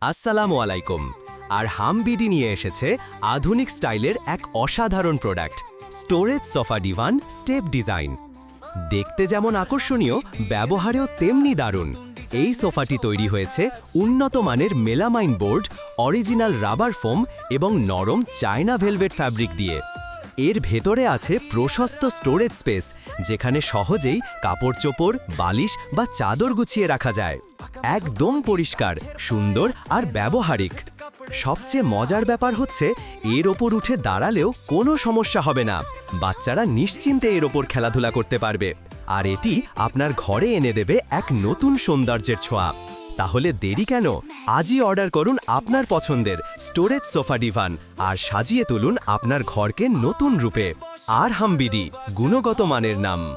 আসসালামু আলাইকুম। আর হামবিডি নিয়ে এসেছে আধুনিক স্টাইলের এক অসাধারণ product, storage sofa divan step design. দেখতে যেমন আকর্ষণীয়, ব্যবহারেও তেমনি দারুণ। এই সোফাটি তৈরি হয়েছে উন্নত মানের melamine board, original rubber foam এবং নরম চায়না ভেলভেট ফ্যাব্রিক দিয়ে। এর ভেতরে আছে প্রশস্ত স্টোরেজ স্পেস, যেখানে সহজেই কাপড়-চোপড়, বালিশ বা চাদর গুছিয়ে রাখা যায়। একদম পরিষ্কার, সুন্দর আর ব্যবহারিক। সবচেয়ে মজার ব্যাপার হচ্ছে, এর ওপর উঠে দাঁড়ালেও কোনো সমস্যা হবে না। বাচ্চারা নিশ্চিন্তে এর ওপর খেলাধুলা করতে পারবে, আর এটি আপনার ঘরে এনে দেবে এক নতুন সৌন্দর্যের ছোঁয়া। তাহলে দেরি কেন? আজই অর্ডার করুন আপনার পছন্দের স্টোরেজ সোফা ডিভান আর সাজিয়ে তুলুন আপনার ঘরকে নতুন রূপে। আর হামবিডি, গুণগত মানের নাম।